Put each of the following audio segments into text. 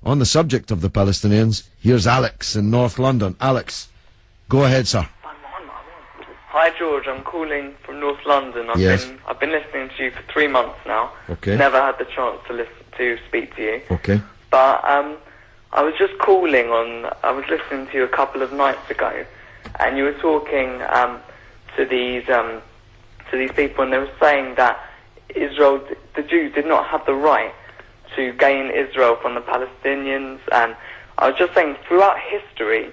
on the subject of the Palestinians. Here's Alex in North London. Alex, go ahead, sir. Hi George, I'm calling from North London. I've been listening to you for 3 months now. Okay. Never had the chance to speak to you. Okay. But I was just calling on. I was listening to you a couple of nights ago, and you were talking to these people, and they were saying that Israel, the Jews, did not have the right to gain Israel from the Palestinians. And I was just saying, throughout history,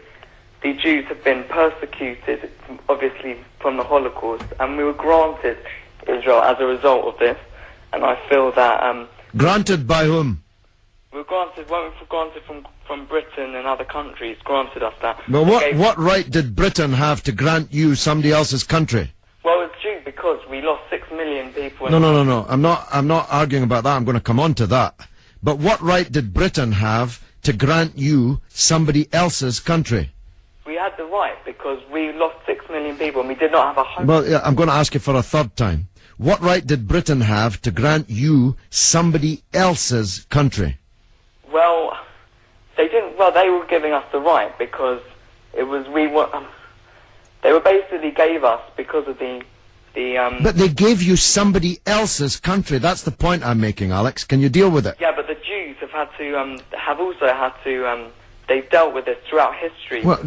the Jews have been persecuted, obviously from the Holocaust, and we were granted Israel as a result of this. And I feel that granted by whom? We were granted from Britain and other countries. Granted us that. Well, what right did Britain have to grant you somebody else's country? Well, it's due because we lost 6 million people. No. I'm not arguing about that. I'm going to come on to that. But what right did Britain have to grant you somebody else's country? We had the right because we lost 6 million people and we did not have a home. Well, yeah, I'm going to ask you for a third time. What right did Britain have to grant you somebody else's country? Well, they didn't. Well, they were giving us the right because it was they were basically gave us because of the. But they gave you somebody else's country. That's the point I'm making, Alex. Can you deal with it? Yeah, but the Jews have also had to. They've dealt with this throughout history. Well,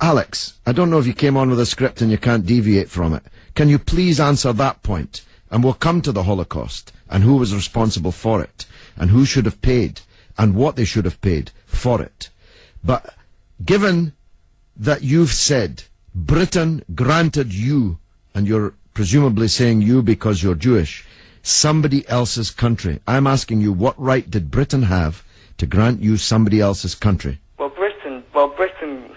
Alex, I don't know if you came on with a script and you can't deviate from it. Can you please answer that point? And we'll come to the Holocaust and who was responsible for it and who should have paid and what they should have paid for it. But given that you've said Britain granted you, and you're presumably saying you because you're Jewish, somebody else's country, I'm asking you, what right did Britain have to grant you somebody else's country? Britain,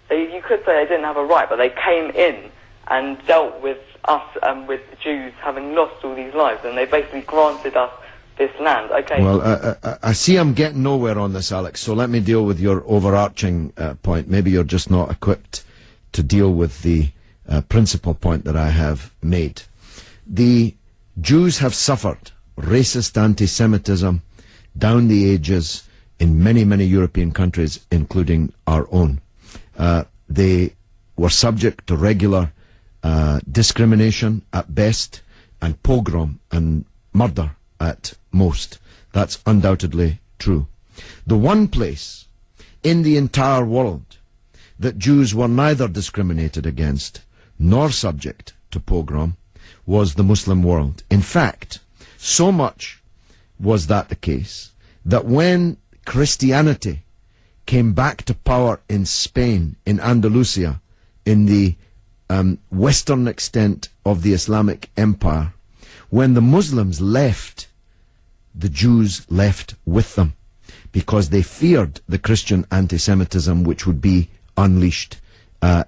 you could say they didn't have a right, but they came in and dealt with us and with the Jews having lost all these lives, and they basically granted us this land. Okay. Well, I see I'm getting nowhere on this, Alex, so let me deal with your overarching point. Maybe you're just not equipped to deal with the principal point that I have made. The Jews have suffered racist anti-Semitism down the ages in many, many European countries, including our own. They were subject to regular discrimination at best, and pogrom and murder at most. That's undoubtedly true. The one place in the entire world that Jews were neither discriminated against nor subject to pogrom was the Muslim world. In fact, so much was that the case that when Christianity came back to power in Spain, in Andalusia, in the western extent of the Islamic Empire, when the Muslims left, the Jews left with them because they feared the Christian anti-Semitism which would be unleashed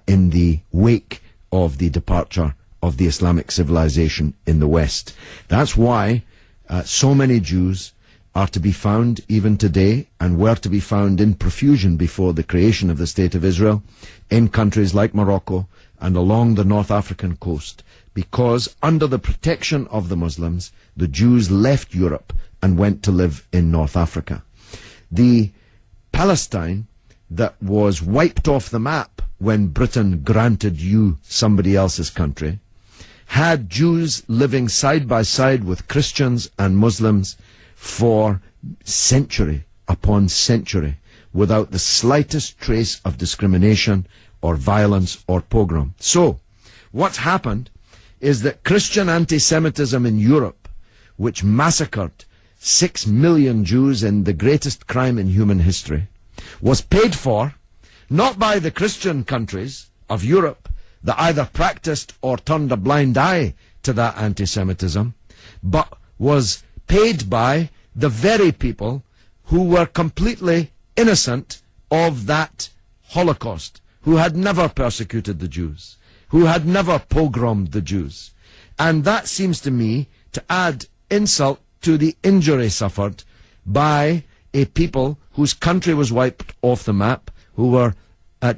in the wake of the departure of the Islamic civilization in the West. That's why so many Jews are to be found even today, and were to be found in profusion before the creation of the State of Israel, in countries like Morocco and along the North African coast, because under the protection of the Muslims, the Jews left Europe and went to live in North Africa. The Palestine that was wiped off the map when Britain granted you somebody else's country had Jews living side by side with Christians and Muslims for century upon century without the slightest trace of discrimination or violence or pogrom. So, what's happened is that Christian anti-Semitism in Europe, which massacred 6 million Jews in the greatest crime in human history, was paid for not by the Christian countries of Europe that either practiced or turned a blind eye to that anti-Semitism, but was paid by the very people who were completely innocent of that Holocaust, who had never persecuted the Jews, who had never pogromed the Jews. And that seems to me to add insult to the injury suffered by a people whose country was wiped off the map, who were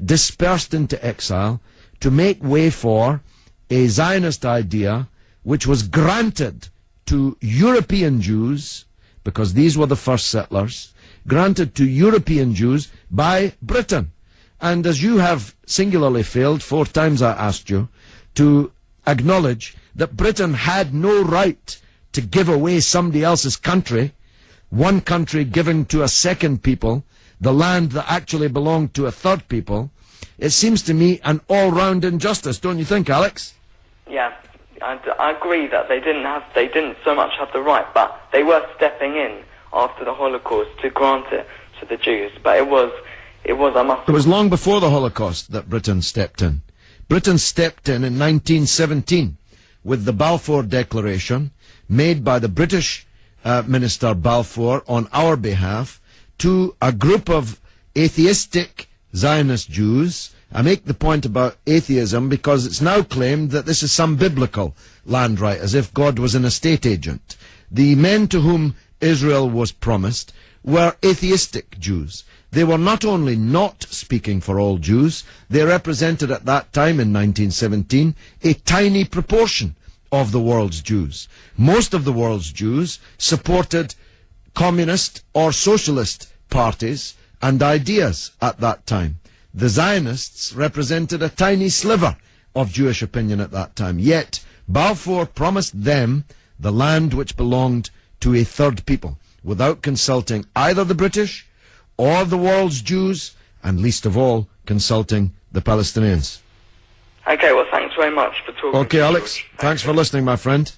dispersed into exile, to make way for a Zionist idea which was granted to European Jews, because these were the first settlers, granted to European Jews by Britain. And as you have singularly failed, 4 times I asked you, to acknowledge that Britain had no right to give away somebody else's country, one country giving to a second people the land that actually belonged to a third people, it seems to me an all-round injustice, don't you think, Alex? Yeah, I agree that they didn't so much have the right, but they were stepping in after the Holocaust to grant it to the Jews. But it was long before the Holocaust that Britain stepped in. Britain stepped in 1917 with the Balfour Declaration made by the British Minister Balfour on our behalf to a group of atheistic Zionist Jews. I make the point about atheism because it's now claimed that this is some biblical land right, as if God was an estate agent. The men to whom Israel was promised were atheistic Jews. They were not only not speaking for all Jews, they represented at that time in 1917 a tiny proportion of the world's Jews. Most of the world's Jews supported communist or socialist parties and ideas at that time. The Zionists represented a tiny sliver of Jewish opinion at that time. Yet Balfour promised them the land which belonged to a third people, without consulting either the British or the world's Jews, and least of all, consulting the Palestinians. Okay, well, thanks very much for talking. Okay, Alex, thanks for listening, my friend.